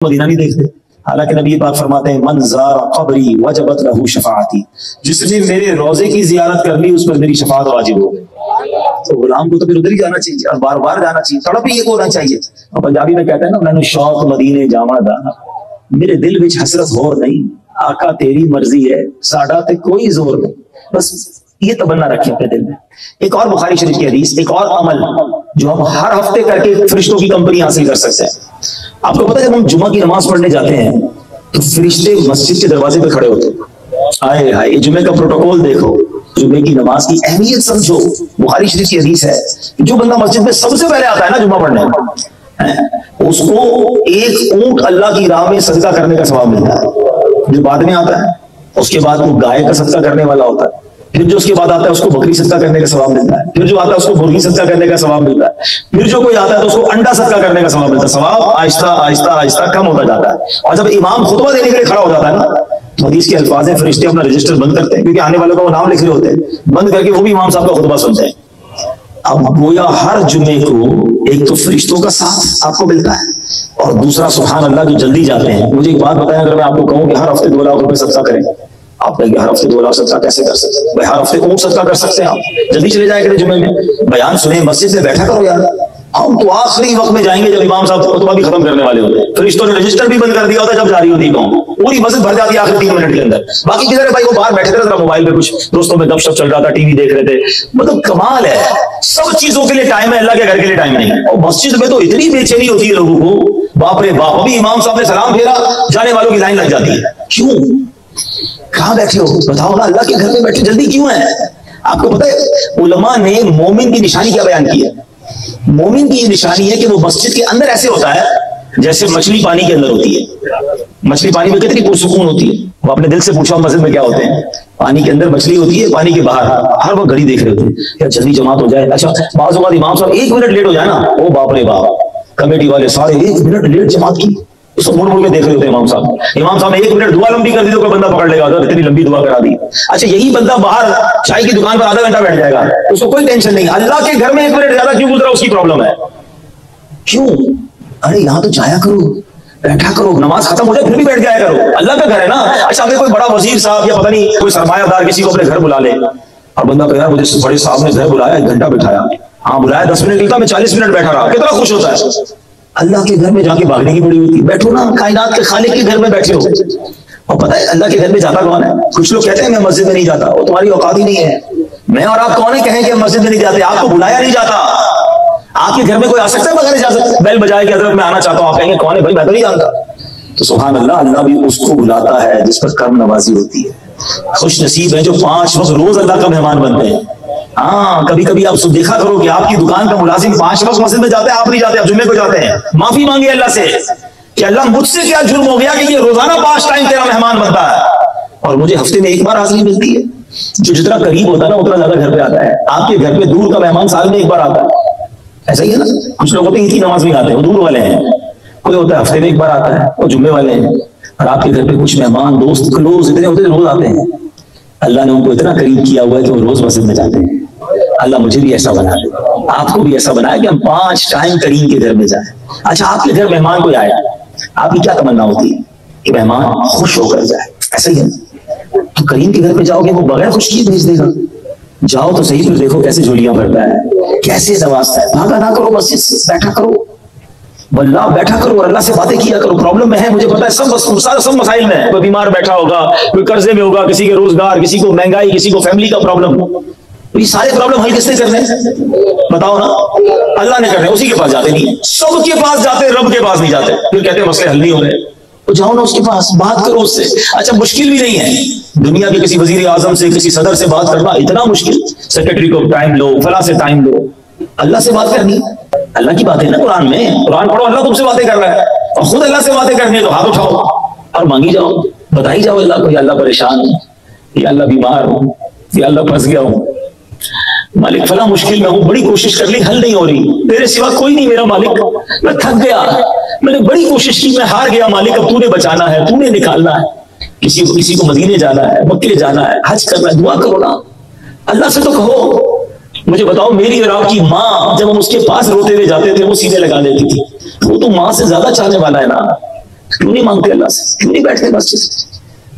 Medina नहीं देखते। हालांकि नबी पाक फरमाते हैं मन ज़ारा क़ब्री वजबत लहू शफ़ाअती, जिसने मेरे रोजे की जियारत कर ली उस पर मेरी शफाअत वाजिब हो गई। तो गुलाम को तो फिर उधर ही जाना चाहिए और बार बार जाना चाहिए, तड़प ही ये होना चाहिए। और पंजाबी में कहते हैं ना, मैंने शौक मदीने जावा दा, मेरे दिल विच हसरत होर नहीं, आका तेरी मर्जी है, साडा ते कोई जोर नहीं। बस ये तमन्ना रखें अपने दिल में। एक और बुखारी शरीफ की हदीस, एक और अमल जो हम हर हफ्ते करके फरिश्तों की कंपनी हासिल कर सकते हैं। आपको पता है जब हम जुमा की नमाज पढ़ने जाते हैं तो फरिश्ते मस्जिद के दरवाजे पे खड़े होते हैं। आए हाय, जुमे का प्रोटोकॉल देखो, जुमे की नमाज की अहमियत समझो। बुखारी शरीफ की हदीस है कि जो बंदा मस्जिद में सबसे पहले आता है ना जुमा पढ़ने, उसको एक ऊंट अल्लाह की राह में सदका करने का सवाब मिलता है। जो बाद में आता है उसके बाद वो गाय का सदका करने वाला होता है, फिर जो उसके बाद आता है उसको बकरी सदका करने का सवाब मिलता है, फिर जो आता है उसको मुर्गी सदका करने का सवाब मिलता है, फिर जो कोई आता है तो उसको अंडा सदका करने का सवाब मिलता है। सवाब आहिस्ता आहिस्ता आहिस्ता कम होता जाता है। और जब इमाम खुतबा देने के लिए खड़ा हो जाता है ना, तो हदीस के अल्फाज है, फरिश्ते अपना रजिस्टर बंद करते हैं, क्योंकि आने वालों का वो नाम लिख रहे होते हैं, बंद करके वो भी इमाम साहब का खुतबा सुनते हैं। अब गोया हर जुमे को एक तो फरिश्तों का साथ आपको मिलता है और दूसरा सुभान अल्लाह जो जल्दी जाते हैं। मुझे एक बात बताएं, अगर मैं आपको कहूं कि हर हफ्ते 2 लाख रुपए सदका करें, आप कहेंगे हर हफ्ते 2 लाख सदका कैसे कर सकते हैं? भाई हर हफ्ते ऊंट सदका कर सकते हैं। आप जल्दी चले जाए करें जुमे में, बयान सुने, मस्जिद में बैठा करो यार। हम तो आखिरी वक्त में जाएंगे जब इमाम साहब खुतबा भी खत्म करने वाले होते हैं, फरिश्तों ने रजिस्टर भी बंद कर दिया होता है, जब जारी होती है कौन, पूरी मस्जिद भर जाती है आखिर 3 मिनट के अंदर। बाकी किधर है भाई? वो बाहर बैठे थे, मोबाइल पे कुछ दोस्तों में गपशप चल रहा था, टीवी देख रहे थे। मतलब कमाल है, सब चीजों के लिए टाइम है, अल्लाह के घर के लिए टाइम नहीं है। और मस्जिद में तो इतनी बेचैनी होती है लोगों को, बाप रे बाप। अभी इमाम साहब ने सलाम फेरा, जाने वालों की लाइन लग जाती है। क्यों? कहां बैठे हो? बताओ ना, अल्लाह के घर में बैठे, जल्दी क्यों है? आपको पता है उलमा ने मोमिन की निशानी क्या बयान की है? मोमिन की ये निशानी है कि वो मस्जिद के अंदर ऐसे होता है जैसे मछली पानी के अंदर होती है। मछली पानी में कितनी पुरसुकून होती है। वो अपने दिल से पूछा मस्जिद में क्या होते हैं? पानी के अंदर मछली होती है, पानी के बाहर हर वक्त घड़ी देख रहे होते हैं, यार जल्दी जमात हो जाए। अच्छा, बाज़ औक़ात इमाम साहब 1 मिनट लेट हो जाए ना, ओ बाप रे बाप, कमेटी वाले सारे 1 मिनट लेट जमात की, उसको मुड़ मुड़ के देख रहे होते हैं इमाम साहब। इमाम साहब ने 1 मिनट दुआ लंबी कर दी तो कोई बंदा पकड़ लेगा, इतनी लंबी दुआ करा दी। अच्छा, यही बंदा बाहर चाय की दुकान पर आधा घंटा बैठ जाएगा, उसको कोई टेंशन नहीं। अल्लाह के घर में 1 मिनट ज्यादा क्यों गुजरा, उसकी प्रॉब्लम है। क्यों? अरे यहाँ तो जाया करो, बैठा करो, नमाज खत्म हो जाए फिर भी बैठ जाया करो, अल्लाह का घर है ना। अच्छा, अगर कोई बड़ा वजीर साहब या पता नहीं कोई सरमायादार किसी को अपने घर बुला ले और बंदा कह रहा है मुझे बड़े साहब ने घर बुलाया, 1 घंटा बिठाया, हाँ बुलाया 10 मिनट निकलता, मैं 40 मिनट बैठा रहा, कितना खुश होता है। अल्लाह के घर में जाके भागने की बड़ी होती है। बैठो ना, कायनात के खालिक के घर में बैठे हो। और पता है अल्लाह के घर में जाता कौन है? कुछ लोग कहते हैं मैं मस्जिद में नहीं जाता, वो तुम्हारी औकात ही नहीं है। मैं और आप कौन है कहें कि मस्जिद में नहीं जाते? आपको बुलाया नहीं जाता। आपके घर में कोई आ सकता है बगैर इजाजत? बेल बजाए कि हज़रत मैं आना चाहता हूं, आप कहेंगे कौन है भाई, मैं तो नहीं जानता। तो सुभान अल्लाह, अल्लाह भी उसको बुलाता है जिस पर कर्म नवाजी होती है। खुश नसीब है जो 5 वक्त रोज अल्लाह का मेहमान बनते हैं। हाँ, कभी कभी आप देखा करो कि आपकी दुकान का मुलाजिम 5 वक्त मस्जिद में जाते हैं, आप नहीं जाते, आप जुम्मे को जाते हैं। माफी मांगे अल्लाह से कि अल्लाह मुझसे क्या जुर्म हो गया कि ये रोजाना 5 टाइम तेरा मेहमान बनता है और मुझे हफ्ते में 1 बार हाजिरी मिलती है। जो जितना करीब होता है ना उतना ज्यादा घर पे आता है। आपके घर पे दूर का मेहमान साल में 1 बार आता है, ऐसा ही है ना। कुछ लोग होते हैं इतनी नमाज नहीं आते, वो दूर वाले हैं। कोई होता है हफ्ते में 1 बार आता है, वो जुम्मे वाले हैं। और आपके घर पे कुछ मेहमान दोस्त क्लोज इतने होते हैं, रोज आते हैं। अल्लाह ने उनको इतना करीब किया हुआ है कि वो रोज मस्जिद में जाते हैं। अल्लाह मुझे भी ऐसा बना दे, आपको भी ऐसा बनाया कि हम 5 टाइम करीम के घर में जाए। अच्छा, आपके घर मेहमान कोई आया, आपकी क्या तमन्ना होती है कि मेहमान खुश होकर जाए? ऐसा ही है। तो करीम के घर पे जाओगे वो बगैर खुश किए भेज देगा। जाओ तो सही, फिर देखो कैसे झोलियां भरता है, कैसे नवाजता है। भागा ना करो मस्जिद से, बैठा करो, वल्लाह बैठा करो और अल्लाह से बातें किया करो। प्रॉब्लम में है, मुझे पता है, सब मसाइल में है। कोई बीमार बैठा होगा, कोई कर्जे में होगा, किसी के रोजगार, किसी को महंगाई, किसी को फैमिली का प्रॉब्लम। तो ये सारे प्रॉब्लम हल किसने करने? बताओ ना, अल्लाह ने करने। उसी के पास जाते नहीं, सबके पास जाते, रब के पास नहीं जाते। फिर कहते हैं मसले हल नहीं हो रहे, तो जाओ ना उसके पास, बात करो उससे। अच्छा, मुश्किल भी नहीं है दुनिया के किसी वजीर आजम से, किसी सदर से बात करना इतना मुश्किल? सेक्रेटरी को टाइम लो, फला से टाइम लो। अल्लाह से बात करनी, अल्लाह की बात है ना कुरान में। कुरान पढ़ो, अल्लाह तुमसे बातें कर रहा है और खुद अल्लाह से बातें करनी है तो हाथ उठाओ और मांगी जाओ, बताई जाओ अल्लाह को, या अल्लाह परेशान हूं, या अल्लाह बीमार हूं, या अल्लाह फंस गया हूं, मालिक फला मुश्किल में हूं, बड़ी कोशिश कर ली, हल नहीं हो रही, तेरे सिवा कोई नहीं मेरा मालिक, मैं थक गया, मैंने बड़ी कोशिश की, मैं हार गया मालिक, अब तूने बचाना है, तूने निकालना है। किसी को मदीने जाना है, मक्के जाना है, हज करना है, दुआ करो ना, अल्लाह से तो कहो। मुझे बताओ, मेरी और आपकी माँ जब हम उसके पास रोते हुए जाते थे वो सीने लगा देती थी, वो तो माँ से ज्यादा चाहने वाला है ना। क्यों नहीं मांगते अल्लाह से, क्यों नहीं बैठते मस्जिद?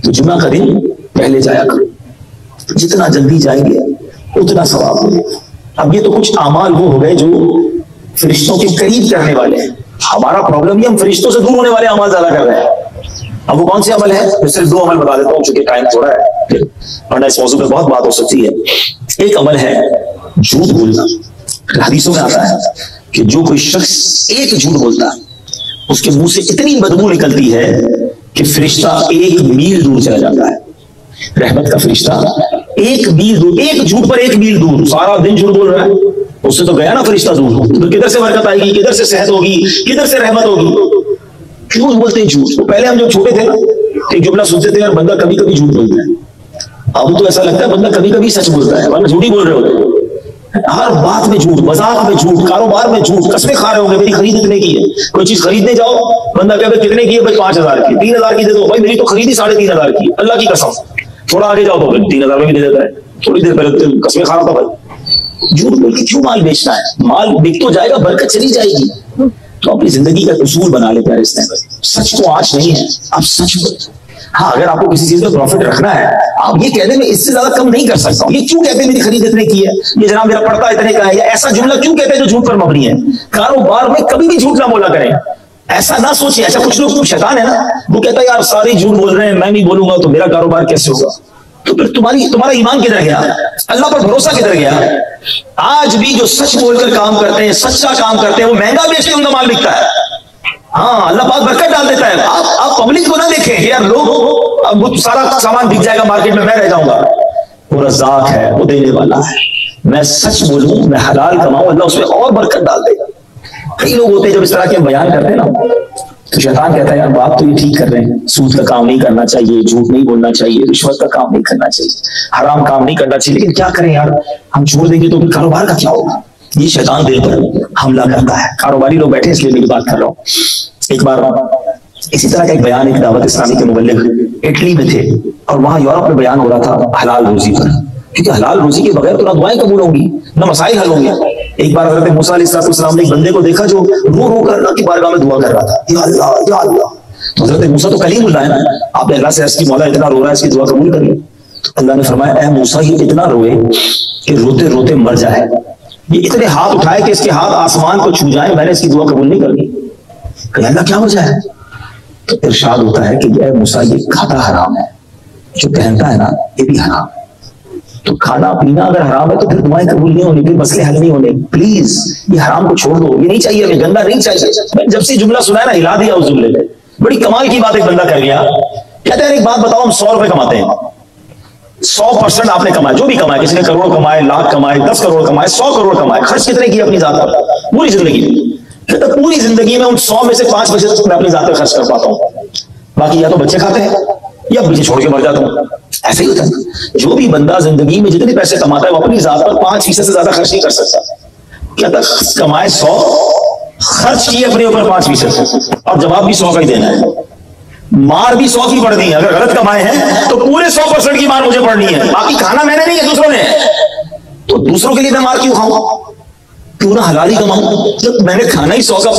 तो जुमा का दिन पहले जाया करो, जितना जल्दी जाएंगे उतना सवाब मिलेगा। अब ये तो कुछ अमाल वो हो गए जो फरिश्तों के करीब करने वाले हैं। हमारा प्रॉब्लम ये, हम फरिश्तों से दूर होने वाले अमाल ज्यादा कर रहे हैं। अब वो कौन से अमल है? मैं सिर्फ 2 अमल बता देता हूँ, चूंकि टाइम थोड़ा है वरना इस मौजूद पे बहुत बात हो सकती है। एक अमल है झूठ बोलना। हदीसों में आता है कि जो कोई शख्स एक झूठ बोलता है उसके मुंह से इतनी बदबू निकलती है कि फरिश्ता 1 मील दूर चला जाता है। रहमत का फरिश्ता 1 मील दूर, एक झूठ पर 1 मील दूर, सारा दिन झूठ बोल रहा है, उससे तो गया ना फरिश्ता दूर। तो किधर से बरकत आएगी, किधर से सेहत होगी, किधर से रहमत होगी? क्यों बोलते हैं झूठ? तो पहले हम जब छोटे थे ना, एक जुमला सुनते थे यार बंदा कभी कभी झूठ बोलता है। अब तो ऐसा लगता है बंदा कभी कभी सच बोलता है, वरना झूठ ही बोल रहे होते। हर बात में झूठ, मजाक में झूठ, कारोबार में झूठ, कसमें खा रहे होंगे मेरी खरीद इतने की है। कोई चीज खरीदने जाओ, बंदा कहता है कितने की है भाई? 5000 की। 3000 की दे दो भाई, मेरी तो खरीदी 3500 की, अल्लाह की कसम। थोड़ा आगे जाओ तो 3000 में भी दे देता है। थोड़ी देर पहले कसमें खा रहा था भाई। झूठ बोल के क्यों माल बेचना है? माल बिक तो जाएगा, बरकत चली जाएगी। तो अपनी जिंदगी का उसूल बना लेते हैं। सच तो आज नहीं है, आप सच बोलो। हाँ, अगर आपको किसी चीज में प्रॉफिट रखना है, आप ये कहते मैं इससे ज्यादा कम नहीं कर सकता हूँ, ये क्यों कहते मेरी खरीद इतने की है, ये जनाब मेरा पड़ता इतने का है, या ऐसा जुमला क्यों कहते हैं जो झूठ पर मबनी है? कारोबार में कभी भी झूठ ना बोला करें, ऐसा ना सोचिए। ऐसा कुछ लोग, शैतान है ना, वो कहता है यार सारे झूठ बोल रहे हैं, मैं नहीं बोलूंगा तो मेरा कारोबार कैसे होगा? तो फिर तुम्हारा ईमान किधर गया? अल्लाह पर भरोसा किधर गया? आज भी जो सच बोलकर काम करते हैं, सच्चा काम करते हैं, वो महंगा बेचते उनका माल बिकता है। हाँ, अल्लाह पाक बरकत डाल देता है। आप पब्लिक को ना देखें यार, लोग अब सारा सामान बिक जाएगा मार्केट में, मैं रह जाऊंगा। वो रज़ाक है, वो देने वाला है। मैं सच बोलूं, मैं हलाल कमाऊं, अल्लाह उसमें और बरकत डाल देगा। कई लोग होते हैं जब इस तरह के बयान करते हैं ना, तो शैतान कहता है यार बात तो ये ठीक कर रहे हैं, सूद का काम नहीं करना चाहिए, झूठ नहीं बोलना चाहिए, रिश्वत का काम नहीं करना चाहिए, हराम काम नहीं करना चाहिए, लेकिन क्या करें यार, हम छोड़ देंगे तो कारोबार का क्या होगा? ये शैतान दिल पर हमला करता है। कारोबारी लोग बैठे इसलिए मेरी बात कर रहा हूँ। एक बार इसी तरह का एक बयान एक दावत इस्लामी के मुबल्लिग इटली में थे, और वहां यूरोप में बयान हो रहा था हलाल रोजी पर, क्योंकि हलाल रोजी के बगैर तो ना दुआएं कबूल होंगी ना मसाइल हल होंगे। एक बार हज़रत मूसा अलैहिस्सलाम ने एक बंदे को देखा जो रो रो कर अल्लाह की बारगाह में दुआ कर रहा था, या अल्लाह या अल्लाह। तो हज़रत मूसा तो कलीमुल्लाह है ना, आपने अल्लाह से अर्ज़ की मौला इतना रो रहा है, इसकी दुआ कबूल कर ली। तो अल्लाह ने फरमाया ऐ मूसा, ये इतना रोए कि रोते रोते मर जाए, ये इतने हाथ उठाए कि इसके हाथ आसमान को छू जाए, मैंने इसकी दुआ कबूल नहीं करनी। अल्लाह क्या वजह है? तो इरशाद होता है कि ऐ मूसा, ये खाता हराम है, जो पहनता है ना ये भी हराम है। तो खाना पीना अगर हराम है तो फिर दुआएं कबूल नहीं होनी, फिर मसले हल नहीं होने। प्लीज ये हराम को छोड़ दो, ये नहीं चाहिए, हमें गंदा नहीं चाहिए। मैं जब से जुमला सुना है ना, हिला दिया उस जुमले पे। बड़ी कमाल की बात एक बंदा कर गया, कहते हैं एक बात बताओ, हम 100 रुपए कमाते हैं, 100% आपने कमाया, जो भी कमाया, किसी ने करोड़ कमाए, लाख कमाए, 10 करोड़ कमाए, 100 करोड़ कमाए, खर्च कितने किए अपनी जात पर पूरी जिंदगी में? कहता पूरी जिंदगी में उन 100 में से 5% मैं अपनी जात पर खर्च कर पाता हूँ, बाकी या तो बच्चे खाते हैं या मुझे छोड़ के मर जाता हूँ। ऐसे ही होता है, जो भी बंदा जिंदगी में जितने पैसे कमाता है वो अपनी जात पर 5% से ज्यादा खर्च नहीं कर सकता। कहता कमाए 100, खर्च किए अपने ऊपर 5%, और जवाब भी 100 का ही देना है, मार भी 100 की पड़नी है। अगर गलत कमाए हैं तो पूरे 100% की मार मुझे पड़नी है, बाकी खाना मैंने नहीं है दूसरों ने, तो दूसरों के लिए मैं मार क्यों खाऊं? क्यों ना हलाली कमाऊं, जब मैंने खाना ही 100 का